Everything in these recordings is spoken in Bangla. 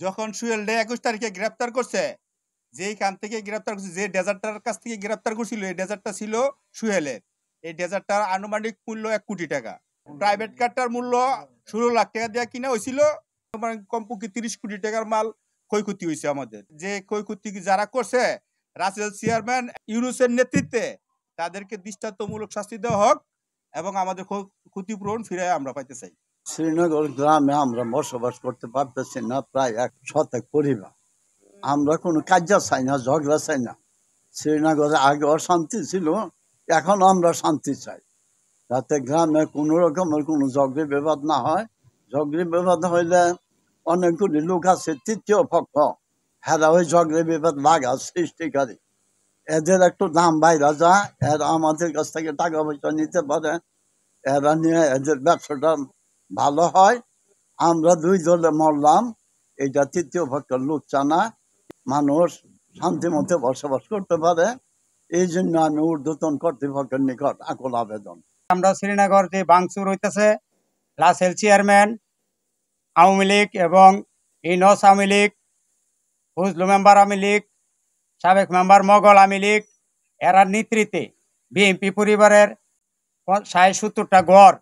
যখন সুহেল ডে 21 তারিখে গ্রেপ্তার করছে, যেইখান থেকে গ্রেপ্তার করছে, যে ডেজার্টটার কাছ থেকে গ্রেপ্তার করছিল, এই ডেজার্টটা ছিল সুহেলের। এই ডেজার্টটার আনুমানিক মূল্য 1 কোটি টাকা। প্রাইভেট কারটার মূল্য 16 লাখ টাকা দিয়ে কিনা হয়েছিল। কমপক্ষে 30 কোটি টাকার মাল ক্ষয়ক্ষতি হয়েছে আমাদের। যে ক্ষয়ক্ষতি যারা করছে, রাসেল চেয়ারম্যান ইউনূসের নেতৃত্বে তাদেরকে দৃষ্টান্তমূলক শাস্তি দেওয়া হোক এবং আমাদের ক্ষতিপূরণ ফিরে আমরা পাইতে চাই। শ্রীনগর গ্রামে আমরা বসবাস করতে পারতেছি না, প্রায় 100 পরিবার। আমরা কোনো কাজা চাই না, ঝগড়া চাই না। শ্রীনগরে আগে অশান্তি ছিল, এখন আমরা শান্তি চাই, যাতে গ্রামে কোনো রকমের কোনো ঝগড়ি বিবাদ না হয়। ঝগড়ি বিবাদ হইলে অনেকগুলি লোক আছে তৃতীয় পক্ষ, হেরা ওই ঝগড়ি বিবাদ লাগা সৃষ্টিকারী। এদের একটু দাম বাইরা যায়, এরা আমাদের কাছ থেকে টাকা পয়সা নিতে পারে, এরা নিয়ে এদের ব্যবসাটা ভালো হয়। আমরা 2 দলে মরলাম, এইটা তৃতীয় পক্ষের লোক চানা, মানুষ শান্তি মতে বসবাস করতে পারে। এই জন্য আমি ঊর্ধ্বতন কর্তৃপক্ষের নিকট আকুল আবেদন। আমরা শ্রীনগর যে ভাঙচুর হইতেছে, রাসেল চেয়ারম্যান, আওয়ামী লীগ এবং ইনস আওয়ামী লীগ, ফজলু মেম্বার আওয়ামী লীগ, সাবেক মেম্বার মোগল আওয়ামী লীগ, এরার নেতৃত্বে বিএনপি পরিবারের 60-70টা ঘর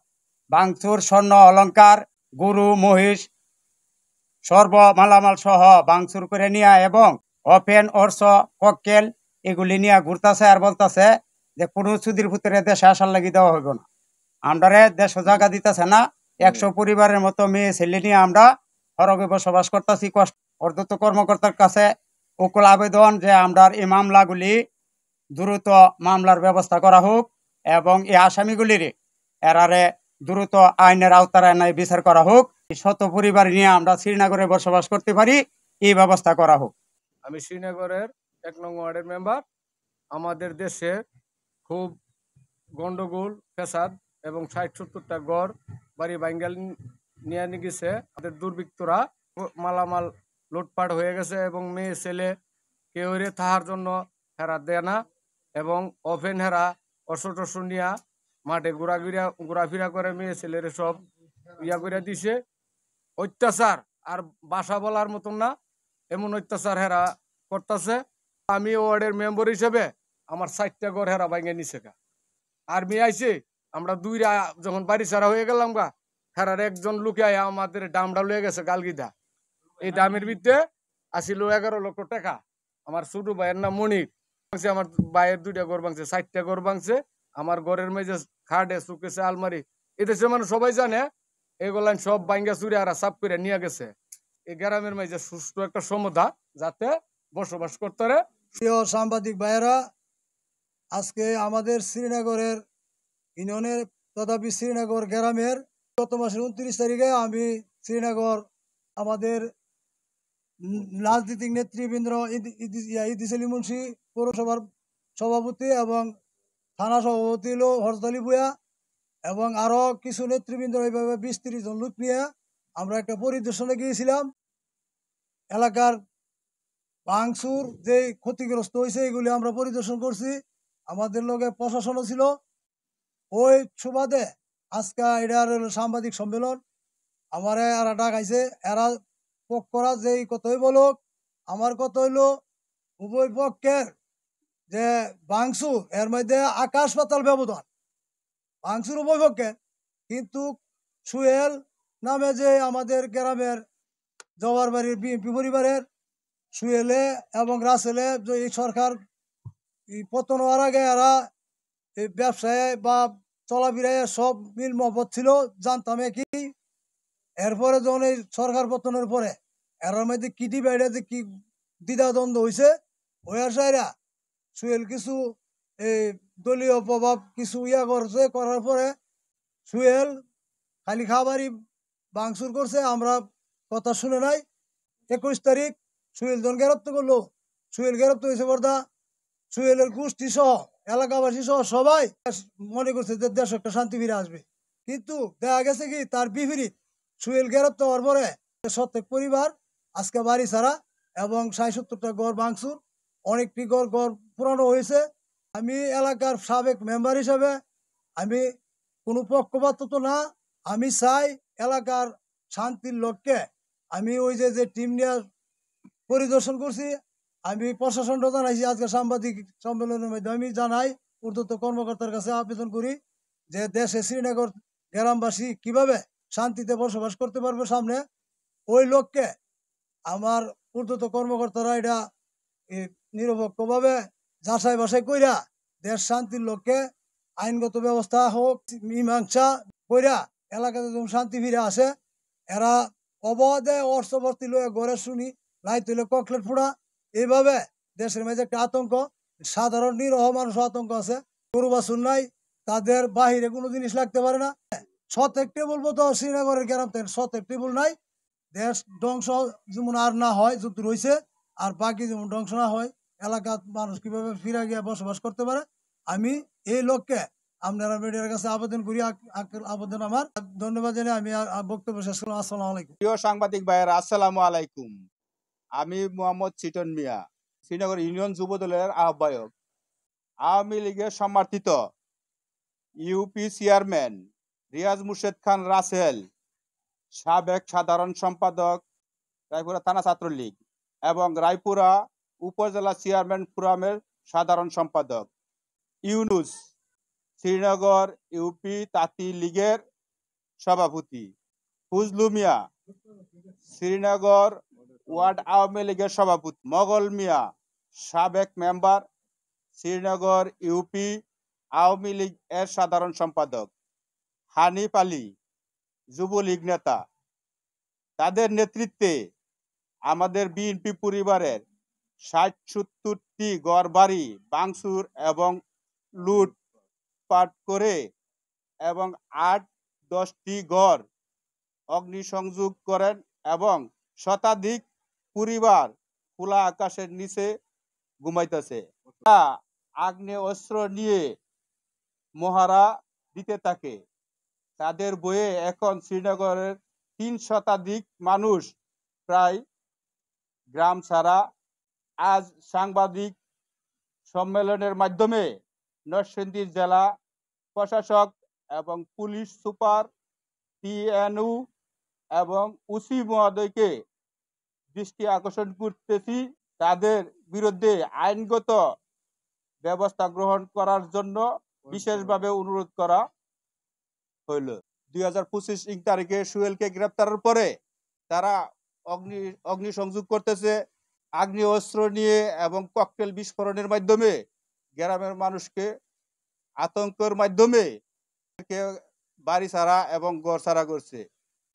ভাঙচুর, স্বর্ণ অলংকার, গরু মহিষ সর্ব মালামাল সহ ভাঙচুর করে নিয়ে এবং ওপেন অর্স ককটেল এগুলি নিয়ে ঘুরতেছে আর বলতেছে যে কোনো সুদীর ভিতরে দেশে আসার লাগি দেওয়া হইব না, আমরা দেশ জায়গা দিতেছে না। 100 পরিবারের মতো মেয়ে ছেলে নিয়ে আমরা হরবে বসবাস করতেছি। ঊর্ধ্বতন কর্মকর্তার কাছে উকুল আবেদন যে আমরা এই মামলাগুলি দ্রুত মামলার ব্যবস্থা করা হোক এবং এই আসামিগুলির এরারে দ্রুত আইনের আওতায় এনে বিচার করা হোক। 100 পরিবার নিয়ে আমরা শ্রীনগরে বসবাস করতে পারি, এই ব্যবস্থা করা হোক। আমি শ্রীনগরের 1 নং ওয়ার্ডের মেম্বার। আমাদের দেশে খুব গন্ডগোল ফেসাদ এবং 60-70টা গড় বাড়ি বাঙ্গাল নিয়ে গেছে। আমাদের দুর্বৃত্তরা মালামাল লুটপাট হয়ে গেছে এবং মেয়ে ছেলে কেউ থাকার জন্য হেরা দেয় না এবং ওপেন হেরা অশো নিয়া মাঠে ঘোরাফেরা করে মেয়ে ছেলের সব ইয়া করে দিছে। অত্যাচার আর বাসা বলার মতন না, এমন অত্যাচার হেরা করতেছে। আমি ওয়ার্ডের মেম্বার হিসেবে আমার 60টা ঘর হেরা ভাঙে নিছে গা। আর্মি আইছে, আমরা দুইরা যখন বাড়ি ছাড়া হয়ে গেলাম গা, হেরার একজন লোকে আমাদের ডামটা লয়ে গেছে গালগিদা। এই ডামের ভিতরে আসিল 11 লক্ষ টাকা। আমার ছোট ভাইয়ের নাম মনির, আমার ভাইয়ের 2টা ঘর ভাঙছে, 60টা ঘর ভাঙছে। আমার ঘরের মেঝে খাটে সুকেছে আলমারি, এদেশের মানুষ সবাই জানে এগুলান সব ভাঙ্গা চুরি আর সাপ করে নিয়ে গেছে। এই গ্রামের মাঝে সুষ্ঠু একটা সমাধান যাতে বসবাস করতে পারে। প্রিয় সাংবাদিক ভাইয়েরা, আজকে আমাদের শ্রীনগরের ইউনিয়নের তথাপি শ্রীনগর গ্রামের গত মাসের 29 তারিখে আমি শ্রীনগর আমাদের রাজনৈতিক নেতৃবৃন্দ ইদ্রিস আলী মুন্সি, পৌরসভার সভাপতি এবং থানা সভাপতি হল হরজত আলী ভূঁইয়া এবং আরও কিছু নেতৃবৃন্দ এইভাবে 20-30 জন লোক নিয়ে আমরা একটা পরিদর্শনে গিয়েছিলাম। এলাকার ভাঙচুর যে ক্ষতিগ্রস্ত হয়েছে এগুলি আমরা পরিদর্শন করছি, আমাদের লগে প্রশাসনও ছিল। ওই সুবাদে আজকে এটার সাংবাদিক সম্মেলন আমার এরা ডাকাইছে। এরা পক্ষরা যেই কথাই বলুক, আমার কথা হইল উভয় পক্ষের যে ভাঙচুর এর মধ্যে আকাশ পাতাল ব্যবধান। ভাঙচুর উভয় পক্ষের, কিন্তু সুহেল নামে যে আমাদের গ্রামের জওয়ার বাড়ির বিএনপি পরিবারের সুহেলে এবং রাসেলে যে এই সরকার পতন হওয়ার আগে এরা এই ব্যবসায় বা চলাফেরায় সব মিল মহব্বত ছিল, জানতাম কি। এরপরে যখন এই সরকার পতনের পরে এর মধ্যে কিটি বাইরে যে কি দ্বিধাদ্বন্দ্ব হয়েছে, ওই আসাইরা সুহেল কিছু এই দলীয় প্রভাব কিছু ইয়া করছে, করার পরে সুহেল খালি খাবারই ভাঙচুর করছে। আমরা কথা শুনে নাই। 21 তারিখ সুহেল যখন গ্রেপ্তার করলো, সুহেল গ্রেপ্তার হয়েছে বর্দা, সুহেলের গোষ্ঠী সহ এলাকাবাসী সহ সবাই মনে করছে যে দেশ একটা শান্তি ফিরে আসবে, কিন্তু দেখা গেছে কি তার বিপরীত। সুহেল গ্রেপ্তার হওয়ার পরে 100 পরিবার আজকে বাড়ি ছাড়া এবং 60-70টা ঘর ভাঙচুর, অনেকটি ঘর পুরানো হয়েছে। আমি এলাকার সাবেক মেম্বার হিসাবে আমি কোনো পক্ষপাত তো না, আমি চাই এলাকার শান্তির লক্ষ্যে আমি ওই যে টিম নিয়ে পরিদর্শন করছি, আমি প্রশাসনটা জানাইছি। আজকে সাংবাদিক সম্মেলনের মাধ্যমে আমি জানাই, ঊর্ধ্বতন কর্মকর্তার কাছে আবেদন করি যে দেশে শ্রীনগর গ্রামবাসী কিভাবে শান্তিতে বসবাস করতে পারবে সামনে, ওই লক্ষ্যে আমার ঊর্ধ্বতন কর্মকর্তারা এটা নিরপেক্ষভাবে যাচাই বাছাই কইরা দেশ শান্তির লক্ষ্যে আইনগত ব্যবস্থা হোক, মীমাংসা কইরা এলাকাতে যেমন শান্তি ফিরে আসে। এরা অবাধে অর্থবর্তী লয়ে ঘরে শুনি, নাই তুলে ককলেট ফোড়া, এইভাবে দেশের মাঝে একটা আতঙ্ক, সাধারণ নিরহ মানুষ আতঙ্ক আছে। গরু বাছুর নাই, তাদের বাহিরে কোনো জিনিস লাগতে পারে না। শতেক টেবুল মতো শ্রীনগরের গ্রাম থেকে শতেক টেবুল নাই। দেশ ধ্বংস যেমন আর না হয় যত রয়েছে, আর বাকি যেমন ধ্বংস না হয়, এলাকার মানুষ কিভাবে ফিরে গিয়ে বসবাস করতে পারে, আমি এই লক্ষ্যে আপনারা মিডিয়ার কাছে আবেদন করি। আবেদন আমার। ধন্যবাদ জানিয়ে আমি বক্তব্য শেষ করলাম। আসসালামু আলাইকুম। প্রিয় সাংবাদিক ভাইয়েরা, আসসালামু আলাইকুম। আমি মোহাম্মদ চিটন মিয়া, শ্রীনগর ইউনিয়ন যুব দলের আহ্বায়ক। আওয়ামী লীগের সমর্থিত ইউপি চেয়ারম্যান রিয়াজ মুর্শেদ খান রাসেল, সাবেক সাধারণ সম্পাদক রায়পুরা থানা ছাত্রলীগ এবং রায়পুরা উপজেলা চেয়ারম্যান ফোরামের সাধারণ সম্পাদক ইউনুস, শ্রীনগর ইউপি তাঁতি লীগের সভাপতি ফজলু মিয়া, শ্রীনগর ওয়ার্ড আওয়ামী লীগের সভাপতি মগল মিয়া, সাবেক মেম্বার, শ্রীনগর ইউপি আওয়ামী লীগ এর সাধারণ সম্পাদক হানিফ আলী, যুবলীগ নেতা, তাদের নেতৃত্বে আমাদের বিএনপি পরিবারের ৬০-৭০টি ঘরবাড়ি ভাঙচুর এবং লুটপাট করে এবং ৮-১০টি ঘর অগ্নিসংযোগ করেন এবং শতাধিক পরিবার খোলা আকাশের নিচে ঘুমাইতেছে। আগ্নেয় অস্ত্র নিয়ে মহড়া দিতে থাকে। তাদের বয়ে এখন শ্রীনগরের ৩ শতাধিক মানুষ প্রায় গ্রাম ছাড়া। আজ সাংবাদিক সম্মেলনের মাধ্যমে নরসিংদী জেলা প্রশাসক এবং পুলিশ সুপার, টিএনইউ এবং ওসি মহোদয়কে দৃষ্টি আকর্ষণ করতেছি, তাদের বিরুদ্ধে আইনগত ব্যবস্থা গ্রহণ করার জন্য বিশেষভাবে অনুরোধ করা হইল। ২০২৫ তারিখে সোহেলকে গ্রেপ্তারের পরে তারা অগ্নিসংযোগ করতেছে আগ্নেয় অস্ত্র নিয়ে এবং ককটেল বিস্ফোরণের মাধ্যমে গ্রামের মানুষকে আতঙ্কের মাধ্যমে বাড়ি ছাড়া এবং ঘর ছাড়া করছে।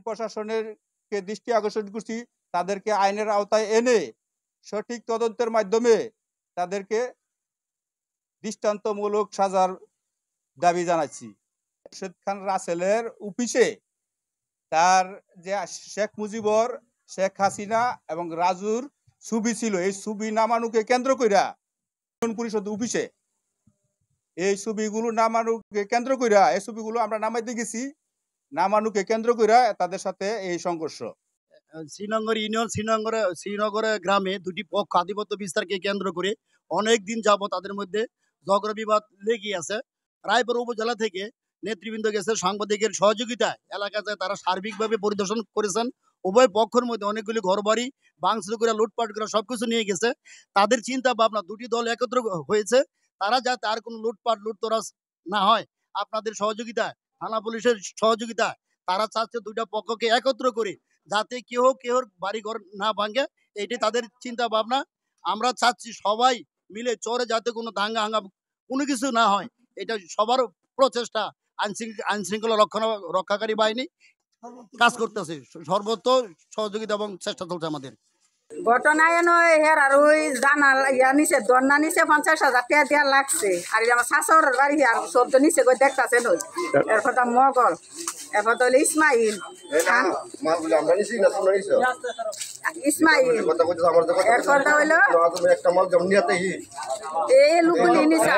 প্রশাসনের দৃষ্টি আকর্ষণ করছি, তাদেরকে আইনের আওতায় এনে সঠিক তদন্তের মাধ্যমে তাদেরকে দৃষ্টান্তমূলক সাজার দাবি জানাচ্ছি। মুর্শেদ খান রাসেলের অফিসে তার যে শেখ মুজিবর, শেখ হাসিনা এবং রাজুর ছবি ছিল, এই ছবি নামানুকে কেন্দ্র কইরা পরিষদ অফিসে এই ছবিগুলো নামানুকে কেন্দ্র কইরা এই ছবিগুলো আমরা নামাইতে গেছি, নামানুকে কেন্দ্র কইরা তাদের সাথে এই সংঘর্ষ। শ্রীনগর ইউনিয়ন শ্রীনগরে গ্রামে দুটি পক্ষ আধিপত্য বিস্তারকে কেন্দ্র করে অনেক দিন যাবত তাদের মধ্যে ঝগড়া বিবাদ লেগে আছে। রায়পুর উপজেলা থেকে নেতৃবৃন্দ গেছে সাংবাদিকের সহযোগিতায় এলাকাতে, তারা সার্বিকভাবে পরিদর্শন করেছেন। উভয় পক্ষের মধ্যে অনেকগুলি ঘরবাড়ি ভাঙচুর করে লুটপাট করে সবকিছু নিয়ে গেছে। তাদের চিন্তা ভাবনা, দুটি দল একত্র হয়েছে, তারা যাতে আর কোনো লুটতরাজ না হয় আপনাদের সহযোগিতায়, থানা পুলিশের সহযোগিতায় তারা চাচ্ছে দুইটা পক্ষকে একত্র করে যাতে কেউ বাড়িঘর না ভাঙে, এইটি তাদের চিন্তা ভাবনা। আমরা চাচ্ছি সবাই মিলে চরে যাতে কোনো দাঙ্গা হাঙ্গা কোনো কিছু না হয়, এটা সবার প্রচেষ্টা। আইন শৃঙ্খলা রক্ষাকারী বাহিনী কাজ করতেছে, সর্বত্র সহযোগিতা এবং চেষ্টা চলছে আমাদের। ঘটনায় নয় হের আর ওই জানা নিচে দন্না নিচে ৫০,০০০ টাকা দেওয়া লাগছে। আর আমার শাশুর বাড়ি আর শব্দ নিচে কই দেখতেছে নই। এরপর মগল, এরপর হলো ইসমাইল, এরপর হইলো এই লুকুলি নিচে।